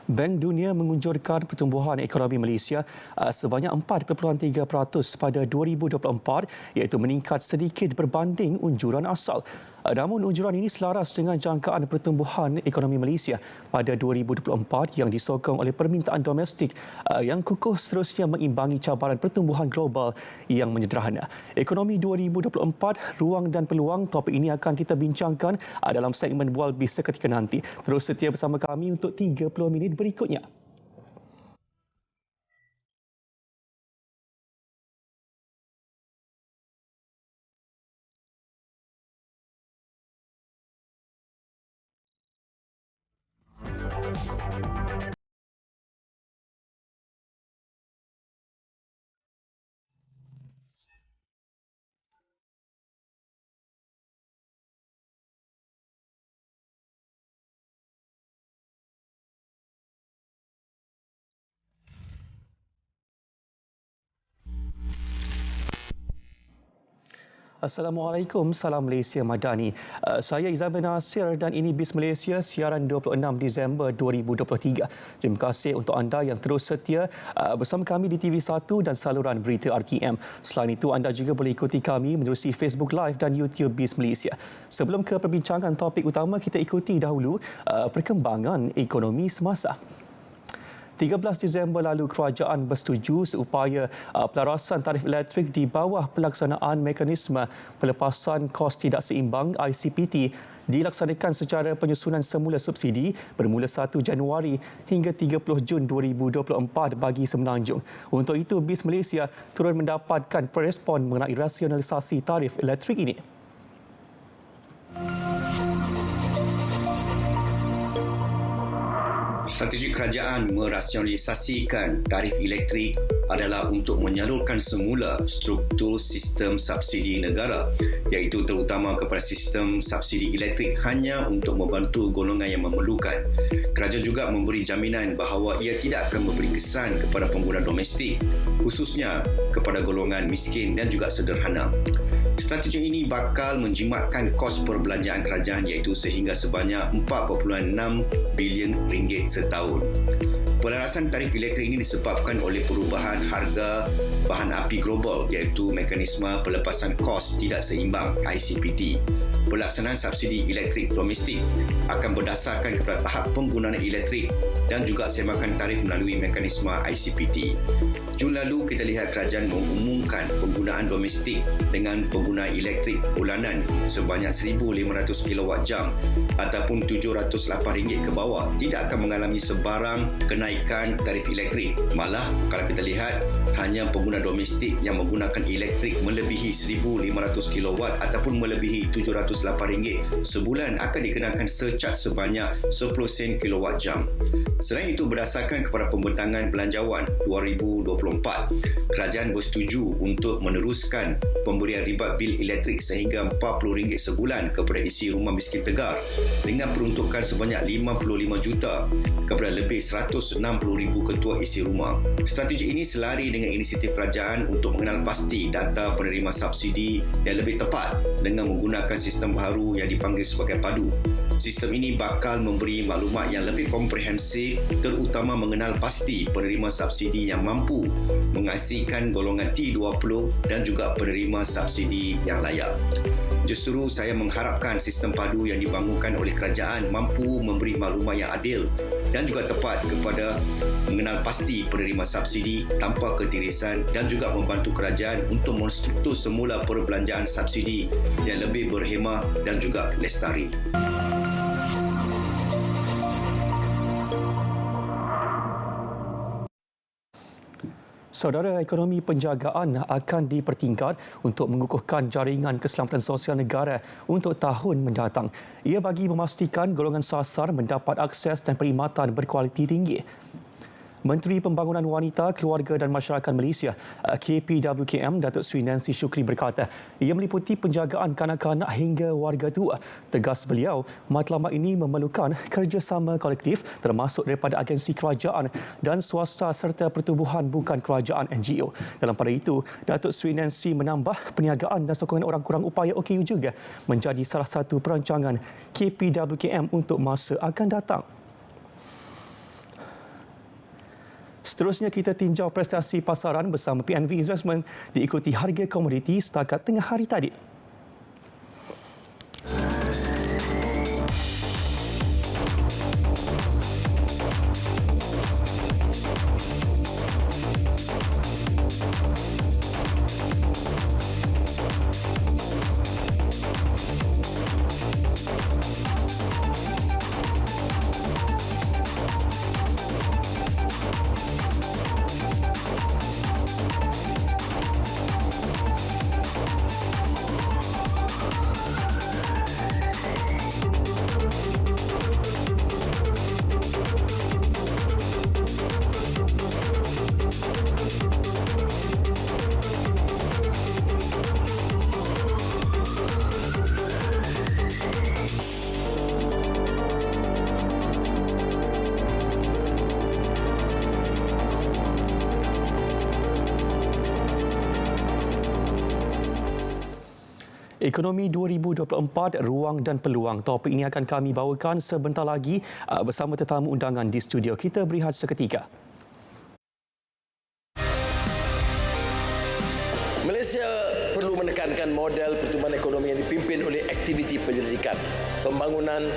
Bank Dunia mengunjurkan pertumbuhan ekonomi Malaysia sebanyak 4.3% pada 2024 iaitu meningkat sedikit berbanding unjuran asal. Namun unjuran ini selaras dengan jangkaan pertumbuhan ekonomi Malaysia pada 2024 yang disokong oleh permintaan domestik yang kukuh seterusnya mengimbangi cabaran pertumbuhan global yang menyederhana. Ekonomi 2024, ruang dan peluang, topik ini akan kita bincangkan dalam segmen Bual Bis seketika nanti. Terus setia bersama kami untuk 30 minit berikutnya. Assalamualaikum, salam Malaysia Madani. Saya Izzamin Nasir dan ini Bis Malaysia siaran 26 Disember 2023. Terima kasih untuk anda yang terus setia bersama kami di TV1 dan saluran berita RTM. Selain itu, anda juga boleh ikuti kami menerusi Facebook Live dan YouTube Bis Malaysia. Sebelum ke perbincangan topik utama, kita ikuti dahulu perkembangan ekonomi semasa. 13 Disember lalu, kerajaan bersetuju seupaya pelarasan tarif elektrik di bawah pelaksanaan mekanisme pelepasan kos tidak seimbang ICPT dilaksanakan secara penyusunan semula subsidi bermula 1 Januari hingga 30 Jun 2024 bagi Semenanjung. Untuk itu, Bis Malaysia turut mendapatkan respon mengenai rasionalisasi tarif elektrik ini. Strategi kerajaan merasionalisasikan tarif elektrik adalah untuk menyalurkan semula struktur sistem subsidi negara, iaitu terutama kepada sistem subsidi elektrik hanya untuk membantu golongan yang memerlukan. Kerajaan juga memberi jaminan bahawa ia tidak akan memberi kesan kepada pengguna domestik, khususnya kepada golongan miskin dan juga sederhana. Strategi ini bakal menjimatkan kos perbelanjaan kerajaan iaitu sehingga sebanyak 4.6 bilion ringgit setahun. Pelarasan tarif elektrik ini disebabkan oleh perubahan harga bahan api global iaitu mekanisme pelepasan kos tidak seimbang ICPT. Pelaksanaan subsidi elektrik domestik akan berdasarkan kepada tahap penggunaan elektrik dan juga semakan tarif melalui mekanisme ICPT. Jun lalu kita lihat kerajaan mengumumkan penggunaan domestik dengan penggunaan elektrik bulanan sebanyak 1,500 kWh ataupun RM708 ke bawah tidak akan mengalami sebarang kenaikan tarif elektrik. Malah kalau kita lihat hanya pengguna domestik yang menggunakan elektrik melebihi 1,500 kW ataupun melebihi RM708 sebulan akan dikenakan surcharge sebanyak 10 sen kWh. Selain itu, berdasarkan kepada pembentangan belanjawan 2024, kerajaan bersetuju untuk meneruskan pemberian ribat bil elektrik sehingga RM40 sebulan kepada isi rumah miskin tegar dengan peruntukan sebanyak 55 juta kepada lebih 160,000 ketua isi rumah. Strategi ini selari dengan inisiatif kerajaan untuk mengenal pasti data penerima subsidi yang lebih tepat dengan menggunakan sistem baru yang dipanggil sebagai PADU. Sistem ini bakal memberi maklumat yang lebih komprehensif terutama mengenal pasti penerima subsidi yang mampu menghasilkan golongan T20 dan juga penerima subsidi yang layak. Justru saya mengharapkan sistem padu yang dibangunkan oleh kerajaan mampu memberi maklumat yang adil dan juga tepat kepada mengenal pasti penerima subsidi tanpa ketirisan dan juga membantu kerajaan untuk menstruktur semula perbelanjaan subsidi yang lebih berhemah dan juga lestari. Saudara, ekonomi penjagaan akan dipertingkat untuk mengukuhkan jaringan keselamatan sosial negara untuk tahun mendatang. Ia bagi memastikan golongan sasar mendapat akses dan perkhidmatan berkualiti tinggi. Menteri Pembangunan Wanita, Keluarga dan Masyarakat Malaysia KPWKM Datuk Seri Nancy Shukri berkata ia meliputi penjagaan kanak-kanak hingga warga tua. Tegas beliau, matlamat ini memerlukan kerjasama kolektif termasuk daripada agensi kerajaan dan swasta serta pertubuhan bukan kerajaan NGO. Dalam pada itu, Datuk Seri Nancy menambah perniagaan dan sokongan orang kurang upaya OKU juga menjadi salah satu perancangan KPWKM untuk masa akan datang. Seterusnya kita tinjau prestasi pasaran bersama PNV Investment diikuti harga komoditi setakat tengah hari tadi. Ekonomi 2024, ruang dan peluang. Topik ini akan kami bawakan sebentar lagi bersama tetamu undangan di studio. Kita berehat seketika. Malaysia perlu menekankan model pertumbuhan ekonomi yang dipimpin oleh aktiviti penyelidikan, pembangunan,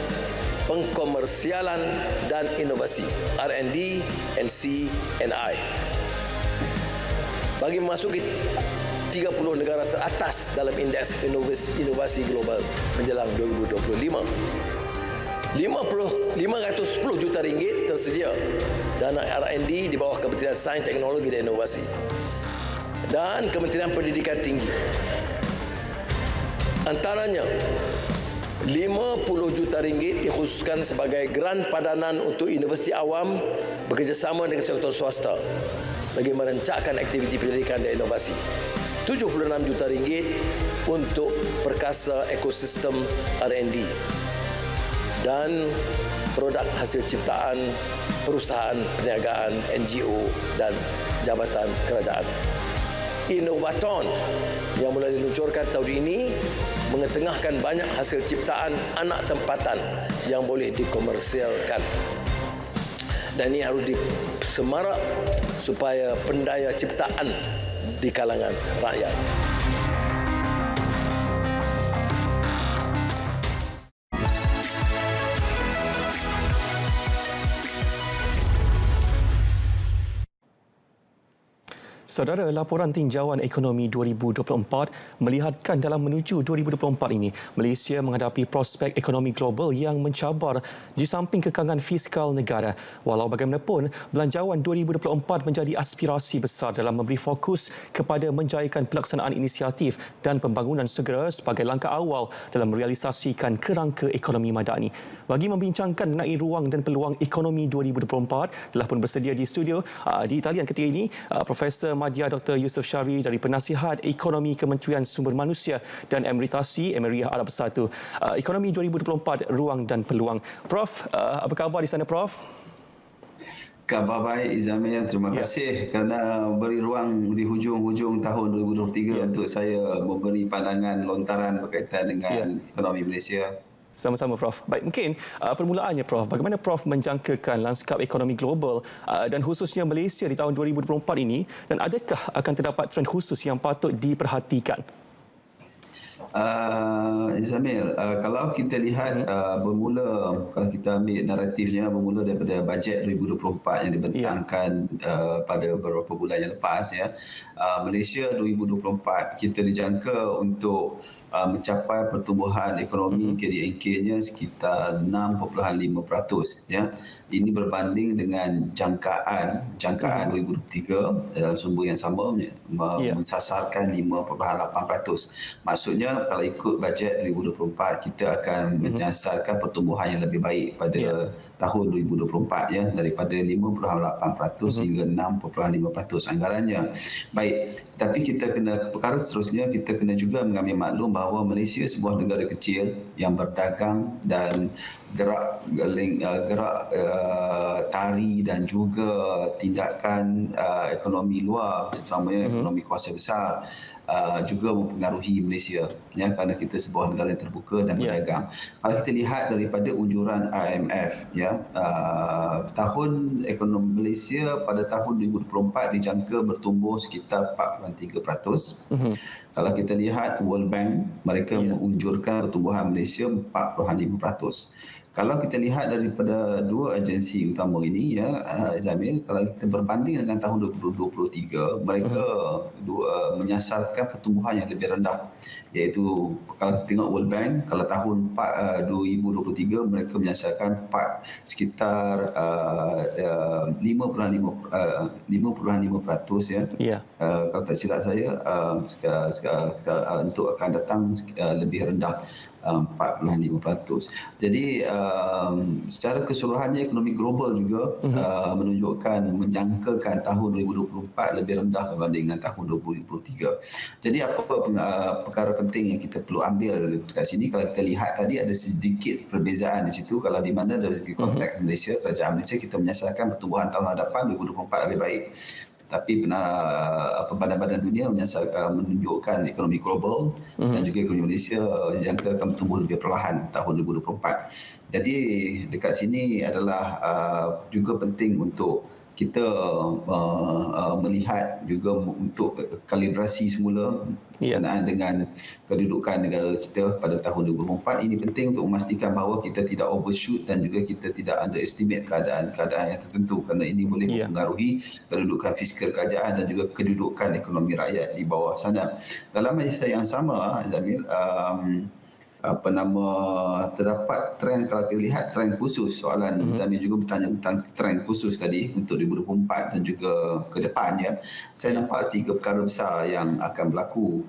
pengkomersialan dan inovasi R&D, NC&I. Bagi memasuki 30 negara teratas dalam indeks inovasi global menjelang 2025. 510 juta ringgit tersedia dana R&D di bawah Kementerian Sains, Teknologi dan Inovasi dan Kementerian Pendidikan Tinggi. Antaranya 50 juta ringgit dikhususkan sebagai geran padanan untuk universiti awam bekerjasama dengan sektor swasta bagi merancangkan aktiviti pendidikan dan inovasi. 76 juta ringgit untuk perkasa ekosistem R&D dan produk hasil ciptaan perusahaan perniagaan, NGO dan jabatan kerajaan. Innovaton yang mulai diluncurkan tahun ini mengetengahkan banyak hasil ciptaan anak tempatan yang boleh dikomersialkan. Dan ini harus disemarak supaya pendaya ciptaan di kalangan rakyat. Saudara, laporan tinjauan ekonomi 2024 melihatkan dalam menuju 2024 ini, Malaysia menghadapi prospek ekonomi global yang mencabar di samping kekangan fiskal negara. Walau bagaimanapun, belanjawan 2024 menjadi aspirasi besar dalam memberi fokus kepada menjayakan pelaksanaan inisiatif dan pembangunan segera sebagai langkah awal dalam merealisasikan kerangka ekonomi madani. Bagi membincangkan mengenai ruang dan peluang ekonomi 2024, telah pun bersedia di studio di talian ketika ini Profesor Madya Dr. Yusof Syari dari Penasihat Ekonomi Kementerian Sumber Manusia dan Emeritasi Emiriah Arab Bersatu. Ekonomi 2024, ruang dan peluang. Prof, apa khabar di sana, Prof? Khabar baik, Izamil. Terima kasih kerana beri ruang di hujung-hujung tahun 2023 untuk saya memberi pandangan lontaran berkaitan dengan ekonomi Malaysia. Sama-sama, Prof. Baik, mungkin permulaannya, Prof, bagaimana Prof menjangkakan lanskap ekonomi global dan khususnya Malaysia di tahun 2024 ini, dan adakah akan terdapat trend khusus yang patut diperhatikan? Izamil, kalau kita lihat bermula, kalau kita ambil naratifnya bermula daripada bajet 2024 yang dibentangkan pada beberapa bulan yang lepas, Malaysia 2024 kita dijangka untuk mencapai pertumbuhan ekonomi KDNK-nya sekitar 6.5%. Ini berbanding dengan jangkaan 2023 dalam sumber yang sama mensasarkan 5.8%. Maksudnya kalau ikut bajet 2024 kita akan menyasarkan pertumbuhan yang lebih baik pada tahun 2024 daripada 5.8% hingga 6.5% anggarannya. Baik, tetapi kita kena perkara seterusnya kita kena juga mengambil maklum bahawa Malaysia sebuah negara kecil yang berdagang dan gerak lestari dan juga tindakan ekonomi luar, terutamanya ekonomi kuasa besar, juga mempengaruhi Malaysia, ya, kerana kita sebuah negara yang terbuka dan berdagang. Kalau kita lihat daripada unjuran IMF, ya, tahun ekonomi Malaysia pada tahun 2024 dijangka bertumbuh sekitar 4.3%. Kalau kita lihat World Bank, mereka mengunjurkan pertumbuhan Malaysia 4.5%. Kalau kita lihat daripada dua agensi utama ini, ya, Zamir, kalau kita berbanding dengan tahun 2023, mereka menyasarkan pertumbuhan yang lebih rendah, iaitu kalau kita tengok World Bank, kalau tahun 2023 mereka menyasarkan sekitar 5.5%, ya. Kalau tak silap saya, untuk akan datang lebih rendah, 4.5%. Jadi secara keseluruhannya ekonomi global juga menjangkakan tahun 2024 lebih rendah berbanding dengan tahun 2023. Jadi apa perkara penting yang kita perlu ambil dekat sini, kalau kita lihat tadi ada sedikit perbezaan di situ, kalau di mana dari segi konteks Malaysia, kerajaan Malaysia kita menyasarkan pertumbuhan tahun hadapan 2024 lebih baik. Tapi badan-badan dunia menunjukkan ekonomi global dan juga ekonomi Malaysia dijangka akan bertumbuh lebih perlahan tahun 2024. Jadi dekat sini adalah juga penting untuk kita melihat juga untuk kalibrasi semula berkenaan dengan kedudukan negara kita pada tahun 2024. Ini penting untuk memastikan bahawa kita tidak overshoot dan juga kita tidak underestimate keadaan-keadaan yang tertentu, kerana ini boleh mempengaruhi kedudukan fiskal kerajaan dan juga kedudukan ekonomi rakyat di bawah sana. Dalam masa yang sama, Zamir, terdapat trend, kalau kita lihat trend khusus, soalan Zamir juga bertanya tentang trend khusus tadi untuk 2024 dan juga ke depannya. Saya nampak 3 perkara besar yang akan berlaku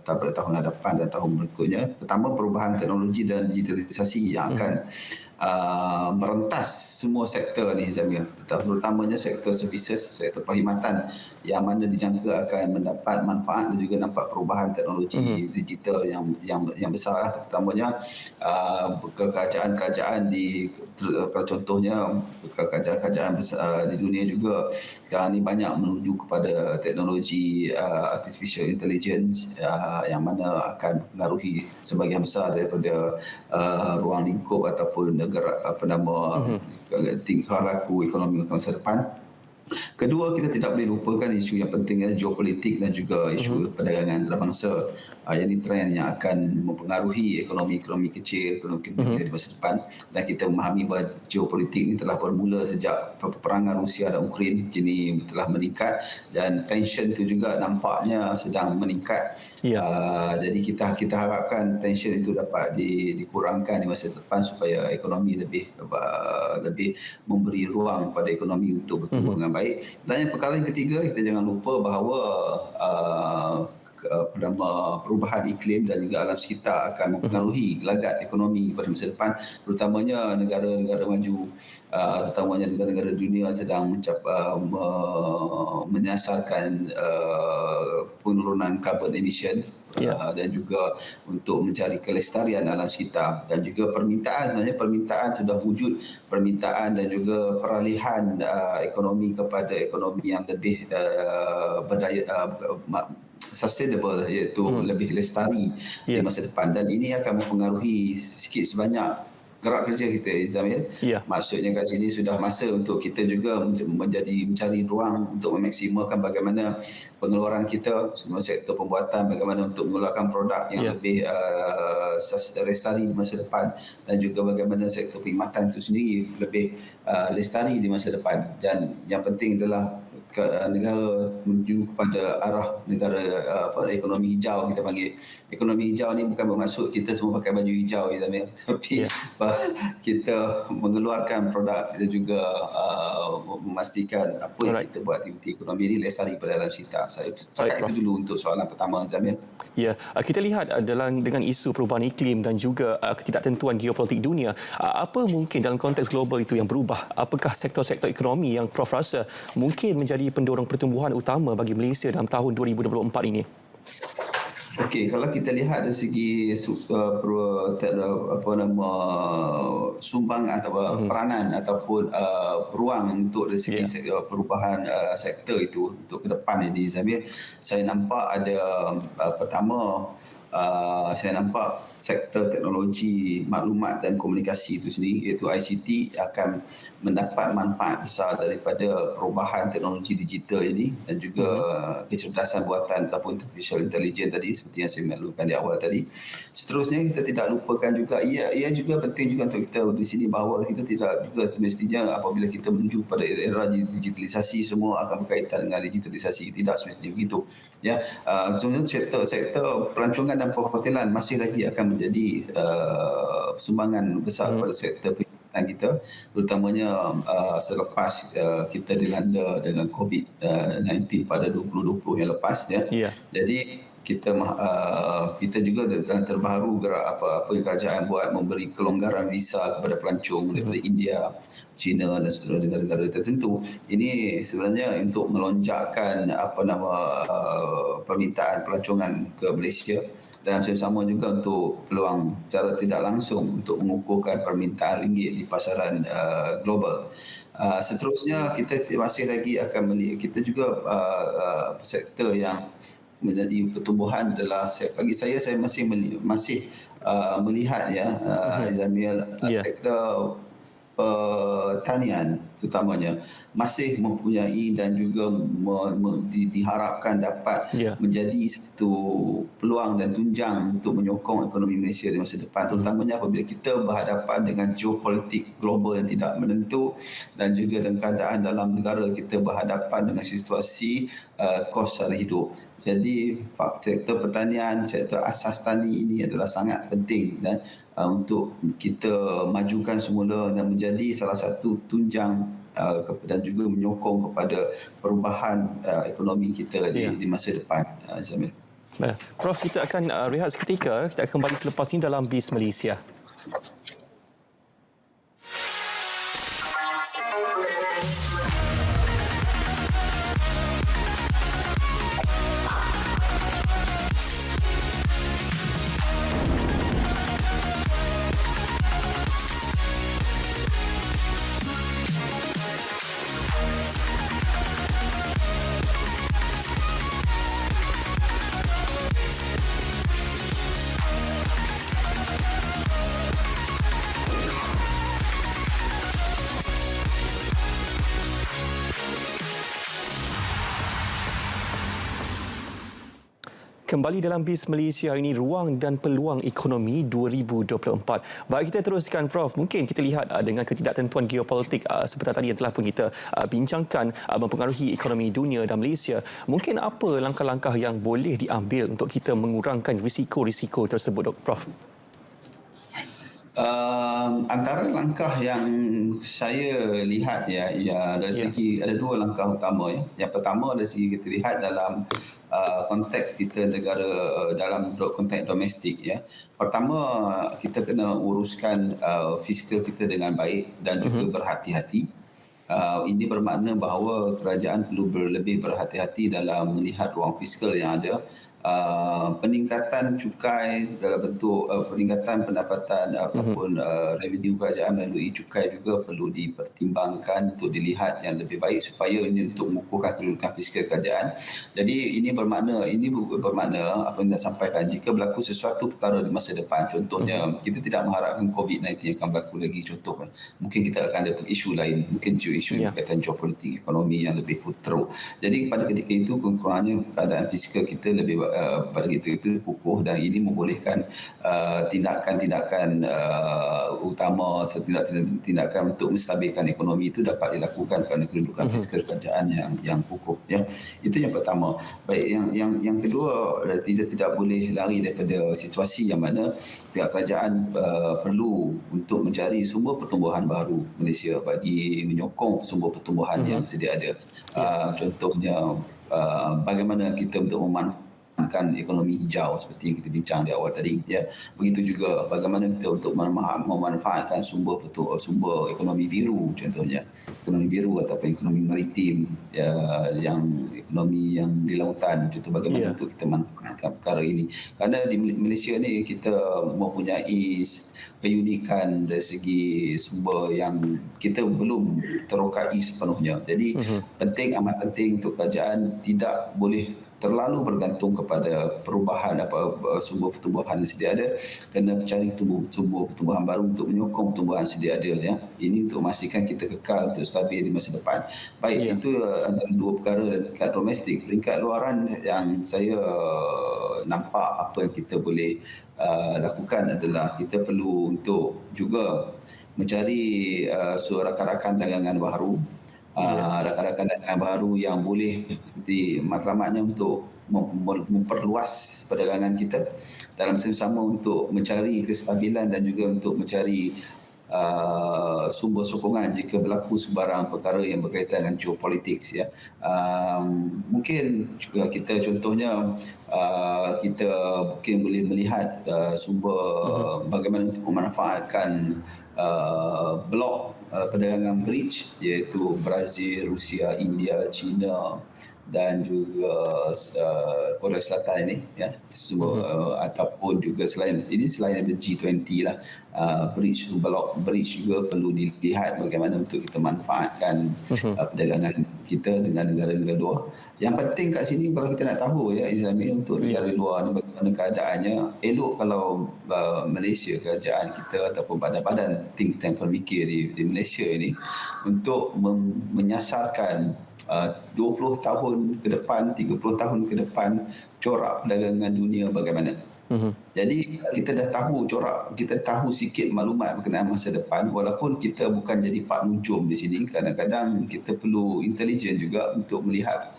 pada tahun hadapan dan tahun berikutnya. Pertama, perubahan teknologi dan digitalisasi yang akan merentas semua sektor ni, Zamir, terutamanya sektor services, sektor perkhidmatan, yang mana dijangka akan mendapat manfaat dan juga nampak perubahan teknologi digital yang besar, terutamanya kerajaan-kerajaan kalau contohnya kerajaan-kerajaan besar di dunia juga sekarang ni banyak menuju kepada teknologi artificial intelligence, yang mana akan mempengaruhi sebahagian besar daripada ruang lingkup ataupun tingkah laku ekonomi masa depan. Kedua, kita tidak boleh lupakan isu yang penting, geopolitik dan juga isu perdagangan antarabangsa. Yang ini trend yang akan mempengaruhi ekonomi kecil, ekonomi di masa depan. Dan kita memahami bahawa geopolitik ini telah bermula sejak peperangan Rusia dan Ukraine, kini telah meningkat dan tension itu juga nampaknya sedang meningkat. Jadi kita harapkan tension itu dapat dikurangkan di masa depan supaya ekonomi lebih memberi ruang pada ekonomi untuk bertumbuh dengan baik. Dan yang perkara yang ketiga, kita jangan lupa bahawa perubahan iklim dan juga alam sekitar akan mempengaruhi gelagat ekonomi pada masa depan, terutamanya negara-negara maju, terutamanya negara-negara dunia sedang menyasarkan penurunan carbon emission dan juga untuk mencari kelestarian alam sekitar, dan juga permintaan sudah wujud, permintaan dan juga peralihan ekonomi kepada ekonomi yang lebih sustainable, iaitu lebih lestari di masa depan, dan ini akan mempengaruhi sikit sebanyak gerak kerja kita, Zamir. Maksudnya kat sini sudah masa untuk kita juga mencari ruang untuk memaksimalkan bagaimana pengeluaran kita, semua sektor pembuatan, bagaimana untuk mengeluarkan produk yang lebih lestari di masa depan, dan juga bagaimana sektor perkhidmatan itu sendiri lebih lestari di masa depan. Dan yang penting adalah negara menuju kepada arah negara ekonomi hijau, kita panggil. Ekonomi hijau ni bukan bermaksud kita semua pakai baju hijau, tapi kita mengeluarkan produk, kita juga memastikan apa yang kita buat aktiviti ekonomi ini lestari pada alam sekitar. Saya cakap itu dulu untuk soalan pertama, Zamir. Kita lihat dengan isu perubahan iklim dan juga ketidaktentuan geopolitik dunia, apa mungkin dalam konteks global itu yang berubah? Apakah sektor-sektor ekonomi yang Prof rasa mungkin menjadi pendorong pertumbuhan utama bagi Malaysia dalam tahun 2024 ini? Okey, kalau kita lihat dari segi sumbangan atau peranan ataupun peluang untuk dari segi perubahan sektor itu untuk ke depan ini, Zamir, saya nampak ada pertama, saya nampak sektor teknologi maklumat dan komunikasi itu sendiri iaitu ICT akan mendapat manfaat besar daripada perubahan teknologi digital ini dan juga kecerdasan buatan ataupun artificial intelligence tadi seperti yang saya maklumkan di awal tadi. Seterusnya kita tidak lupakan juga ia juga penting juga untuk kita di sini bahawa kita tidak juga semestinya apabila kita menuju pada era digitalisasi semua akan berkaitan dengan digitalisasi, tidak semestinya begitu. Ya, contohnya sektor pelancongan dan perhotelan masih lagi akan menjadi sumbangan besar pada sektor pendidikan kita, terutamanya selepas kita dilanda dengan COVID-19 pada 2020 yang lepas. Ya. Jadi kita juga dalam terbaru gerak apa yang kerajaan buat memberi kelonggaran visa kepada pelancong daripada India, China dan seterusnya negara-negara tertentu. Ini sebenarnya untuk melonjakkan permintaan pelancongan ke Malaysia dan sama juga untuk peluang secara tidak langsung untuk mengukuhkan permintaan ringgit di pasaran global. Seterusnya kita masih lagi akan melihat kita juga sektor yang menjadi pertumbuhan adalah bagi saya masih melihat Zamil, sektor pertanian terutamanya masih mempunyai dan juga diharapkan dapat menjadi satu peluang dan tunjang untuk menyokong ekonomi Malaysia di masa depan, terutamanya apabila kita berhadapan dengan geopolitik global yang tidak menentu dan juga dalam keadaan dalam negara kita berhadapan dengan situasi kos sara hidup. Jadi sektor pertanian, sektor asas tani ini adalah sangat penting dan untuk kita majukan semula dan menjadi salah satu tunjang dan juga menyokong kepada perubahan ekonomi kita di masa depan, Zamir. Prof, kita akan rehat seketika. Kita akan kembali selepas ini dalam BIS Malaysia. Kembali dalam BIS Malaysia hari ini, ruang dan peluang ekonomi 2024. Baik, kita teruskan, Prof. Mungkin kita lihat dengan ketidaktentuan geopolitik seperti tadi yang telah pun kita bincangkan mempengaruhi ekonomi dunia dan Malaysia. Mungkin apa langkah-langkah yang boleh diambil untuk kita mengurangkan risiko-risiko tersebut, Prof? Antara langkah yang saya lihat dari segi ada dua langkah utama. Yang pertama dari segi kita lihat dalam konteks kita negara dalam konteks domestik. Pertama, kita kena uruskan fiskal kita dengan baik dan juga berhati-hati. Ini bermakna bahawa kerajaan perlu lebih berhati-hati dalam melihat ruang fiskal yang ada. Peningkatan cukai dalam bentuk peningkatan pendapatan ataupun revenue kerajaan melalui cukai juga perlu dipertimbangkan untuk dilihat yang lebih baik supaya ini untuk mengukuhkan kedudukan fiskal kerajaan. Jadi ini bermakna apa yang saya sampaikan, jika berlaku sesuatu perkara di masa depan, contohnya kita tidak mengharapkan COVID-19 akan berlaku lagi, contoh mungkin kita akan ada isu lain, mungkin isu berkaitan geopolitik ekonomi yang lebih teruk. Jadi pada ketika itu kurang-kurangnya keadaan fiskal kita lebih pada itu kukuh dan ini membolehkan tindakan-tindakan utama, tindakan untuk menstabilkan ekonomi itu dapat dilakukan kerana kedudukan fiskal kerajaan yang kukuh. Itu yang pertama. Baik, yang kedua, kita tidak boleh lari daripada situasi yang mana pihak kerajaan perlu untuk mencari sumber pertumbuhan baru Malaysia bagi menyokong sumber pertumbuhan yang sedia ada. Contohnya bagaimana kita untuk memanfaatkan ekonomi hijau seperti yang kita bincang di awal tadi. Begitu juga bagaimana kita untuk memanfaatkan sumber ekonomi biru contohnya. ekonomi biru ataupun ekonomi maritim, yang ekonomi yang di lautan, contoh bagaimana untuk kita manfaatkan perkara ini. Kerana di Malaysia ni kita mempunyai keunikan dari segi sumber yang kita belum terokai sepenuhnya. Jadi amat penting untuk kerajaan tidak boleh terlalu bergantung kepada perubahan sumber pertumbuhan yang sedia ada, kena mencari sumber pertumbuhan baru untuk menyokong pertumbuhan sedia ada, ya. Ini untuk memastikan kita kekal untuk stabil di masa depan. Baik, itu antara dua perkara dan peringkat domestik. Peringkat luaran yang saya nampak apa yang kita boleh lakukan adalah kita perlu untuk juga mencari rakan-rakan dagangan baru, rakan-rakan dagangan baru yang boleh seperti matlamatnya untuk memperluas perdagangan kita, dalam sama untuk mencari kestabilan dan juga untuk mencari sumber sokongan jika berlaku sebarang perkara yang berkaitan dengan geopolitik, ya. Mungkin juga kita contohnya kita mungkin boleh melihat sumber bagaimana untuk memanfaatkan blok perdagangan bridge, iaitu Brazil, Rusia, India, China dan juga Korea Selatan ini, ya, semua ataupun juga selain daripada G20 lah, blok bridge juga perlu dilihat bagaimana untuk kita manfaatkan perdagangan kita dengan negara-negara luar. Yang penting kat sini kalau kita nak tahu, ya, Izami, untuk negara luar ni bagaimana keadaannya, elok kalau Malaysia, kerajaan kita ataupun badan-badan think tank pemikir di Malaysia ini untuk menyasarkan 20 tahun ke depan, 30 tahun ke depan corak perdagangan dunia bagaimana. Jadi kita dah tahu corak, kita tahu sikit maklumat berkenaan masa depan, walaupun kita bukan jadi pak nujum di sini. Kadang-kadang kita perlu intelijen juga untuk melihat,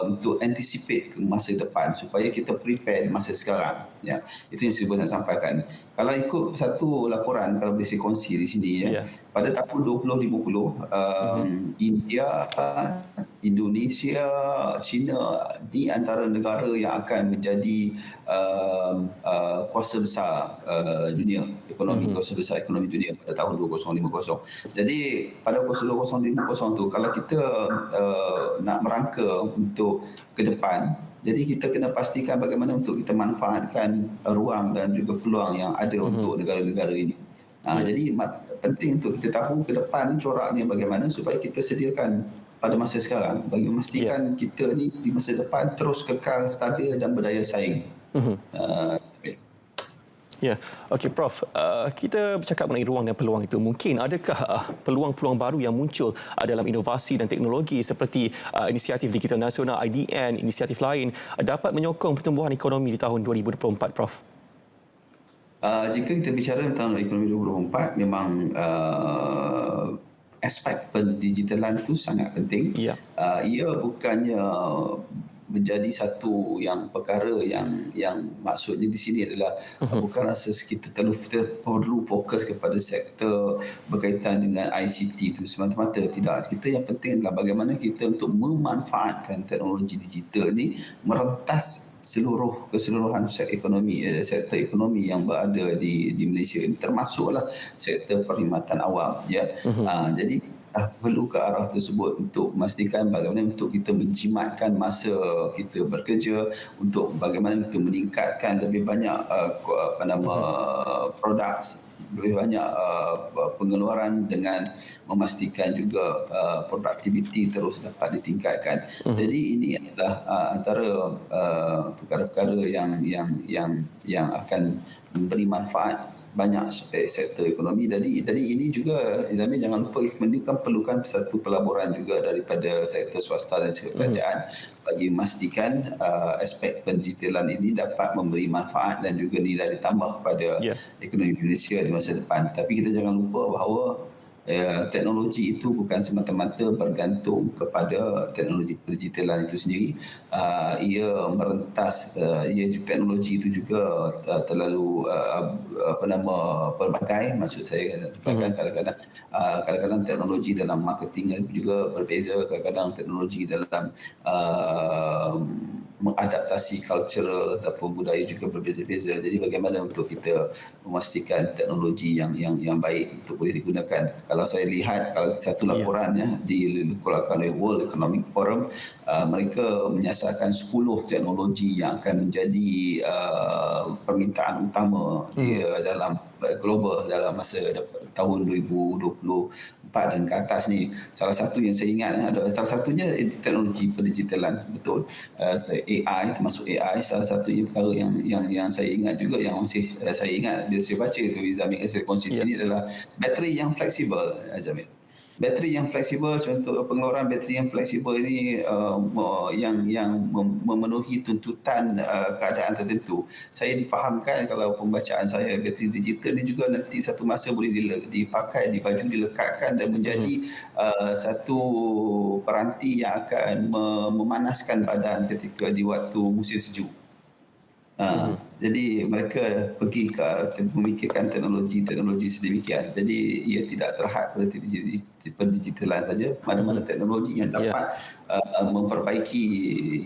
untuk anticipate ke masa depan supaya kita prepare masa sekarang, ya. Itu yang saya nak sampaikan. Kalau ikut satu laporan, kalau boleh saya kongsi di sini, ya, pada tahun 2050 India, Indonesia, China di antara negara yang akan menjadi kuasa besar dunia ekonomi, kuasa besar ekonomi dunia pada tahun 2050. Jadi pada kuasa 2050 tu, kalau kita nak merangka untuk ke depan, jadi kita kena pastikan bagaimana untuk kita manfaatkan ruang dan juga peluang yang ada untuk negara-negara ini. Jadi penting untuk kita tahu ke depan ni coraknya bagaimana supaya kita sediakan pada masa sekarang bagi memastikan kita ni di masa depan terus kekal stabil dan berdaya saing. Ya, okey Prof. Kita bercakap mengenai ruang dan peluang itu. Mungkin adakah peluang-peluang baru yang muncul dalam inovasi dan teknologi seperti inisiatif digital nasional IDN, inisiatif lain dapat menyokong pertumbuhan ekonomi di tahun 2024, Prof? Jika kita bicara tentang ekonomi 2024, memang aspek pendigitalan itu sangat penting. Ia bukannya menjadi satu yang perkara yang maksudnya di sini adalah bukanlah kita perlu fokus kepada sektor berkaitan dengan ICT itu semata-mata, tidak. Kita yang penting adalah bagaimana kita untuk memanfaatkan teknologi digital ini merentas keseluruhan sektor ekonomi yang berada di Malaysia ini, termasuklah sektor perkhidmatan awam, ya. Jadi perlu ke arah tersebut untuk memastikan bagaimana untuk kita menjimatkan masa kita bekerja, untuk bagaimana kita meningkatkan lebih banyak produk, lebih banyak pengeluaran dengan memastikan juga produktiviti terus dapat ditingkatkan. Jadi ini adalah antara perkara-perkara yang akan memberi manfaat banyak sektor ekonomi. Jadi ini juga, Izami, jangan lupa perlukan satu pelaburan juga daripada sektor swasta dan sektor kerajaan bagi memastikan aspek pendigitalan ini dapat memberi manfaat dan juga nilai ditambah kepada ekonomi Malaysia di masa depan. Tapi kita jangan lupa bahawa teknologi itu bukan semata-mata bergantung kepada teknologi digitalan itu sendiri. Ia merentas, teknologi itu juga terlalu pelbagai. Maksud saya kadang-kadang teknologi dalam marketing juga berbeza, kadang-kadang teknologi dalam mengadaptasi cultural ataupun budaya juga berbeza-beza. Jadi bagaimana untuk kita memastikan teknologi yang baik untuk boleh digunakan. Kalau saya lihat kalau satu laporan dikeluarkan oleh World Economic Forum, mereka menyasarkan 10 teknologi yang akan menjadi permintaan utama dalam global dalam masa tahun 2024 dan ke atas ni. Salah satu yang saya ingat adalah salah satunya teknologi pendigitalan, betul. AI, termasuk AI, salah satu perkara yang saya ingat juga, yang masih saya ingat bila saya baca tu Izamil, saya kongsi sini adalah bateri yang fleksibel, Izamil. Bateri yang fleksibel, contoh pengeluaran bateri yang fleksibel ini yang memenuhi tuntutan keadaan tertentu. Saya difahamkan kalau pembacaan saya, bateri digital ini juga nanti satu masa boleh dipakai di baju, dilekatkan dan menjadi satu peranti yang akan memanaskan badan ketika di waktu musim sejuk. Jadi mereka pergi ke arah memikirkan teknologi sedemikian. Jadi ia tidak terhad pada pendigitalan saja. Mana-mana teknologi yang dapat memperbaiki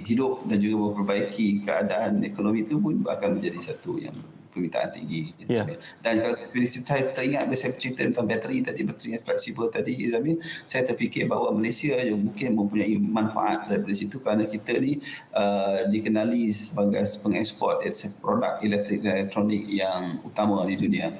hidup dan juga memperbaiki keadaan ekonomi itu pun akan menjadi satu yang permintaan tinggi. Dan kalau saya teringat bila saya bercerita tentang bateri yang fleksibel tadi, Izamil, saya terfikir bahawa Malaysia mungkin mempunyai manfaat daripada situ kerana kita ni dikenali sebagai pengeksport produk elektrik dan elektronik yang utama di dunia.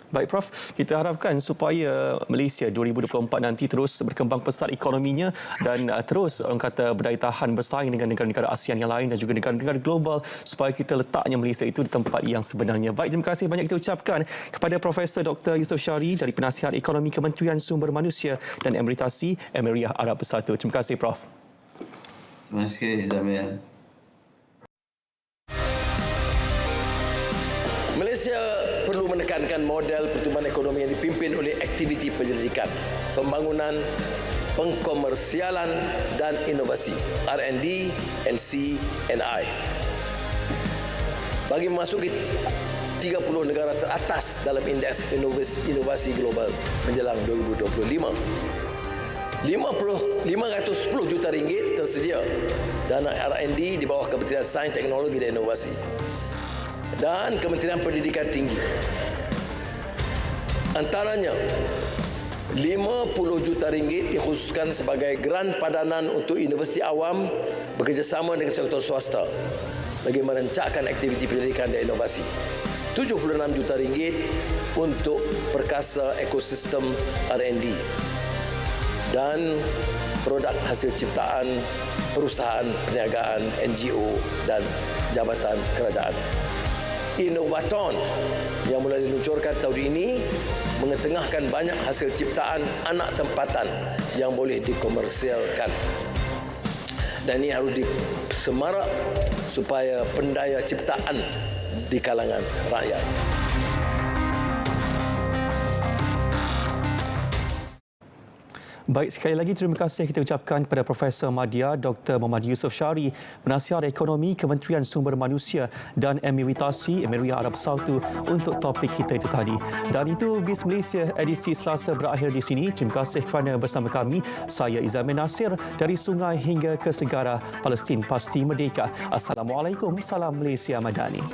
Baik Prof, kita harapkan supaya Malaysia 2024 nanti terus berkembang pesat ekonominya dan terus orang kata berdaya tahan bersaing dengan negara-negara ASEAN yang lain dan juga negara-negara global supaya kita letaknya Malaysia itu di tempat yang sebenarnya. Baik, terima kasih banyak kita ucapkan kepada Profesor Dr. Yusof Syari dari Penasihat Ekonomi Kementerian Sumber Manusia dan Emiritasi Emiriah Arab Bersatu. Terima kasih Prof. Terima kasih Zamil. Malaysia perlu menekankan model pertumbuhan ekonomi yang dipimpin oleh aktiviti penyelidikan, pembangunan, pengkomersialan dan inovasi R&D, NC&I. Bagi memasuki 30 negara teratas dalam indeks inovasi global menjelang 2025. 510 juta ringgit tersedia dana R&D di bawah Kementerian Sains, Teknologi dan Inovasi dan Kementerian Pendidikan Tinggi. Antaranya 50 juta ringgit dikhususkan sebagai geran padanan untuk universiti awam bekerjasama dengan sektor swasta bagi merancangkan aktiviti pendidikan dan inovasi. 76 juta ringgit untuk perkasa ekosistem R&D dan produk hasil ciptaan perusahaan perniagaan, NGO dan jabatan kerajaan. Innovaton yang mulai diluncurkan tahun ini mengetengahkan banyak hasil ciptaan anak tempatan yang boleh dikomersialkan. Dan ini harus disemarak supaya pendaya ciptaan di kalangan rakyat. Baik, sekali lagi terima kasih kita ucapkan kepada Profesor Madya Dr. Muhammad Yusof Syari, Penasihat Ekonomi Kementerian Sumber Manusia dan Emiritasi Emiriah Arab Bersatu untuk topik kita itu tadi. Dan itu Bis Malaysia edisi Selasa berakhir di sini. Terima kasih kerana bersama kami. Saya Izamil Nasir dari sungai hingga ke segara, Palestin pasti merdeka. Assalamualaikum, salam Malaysia Madani.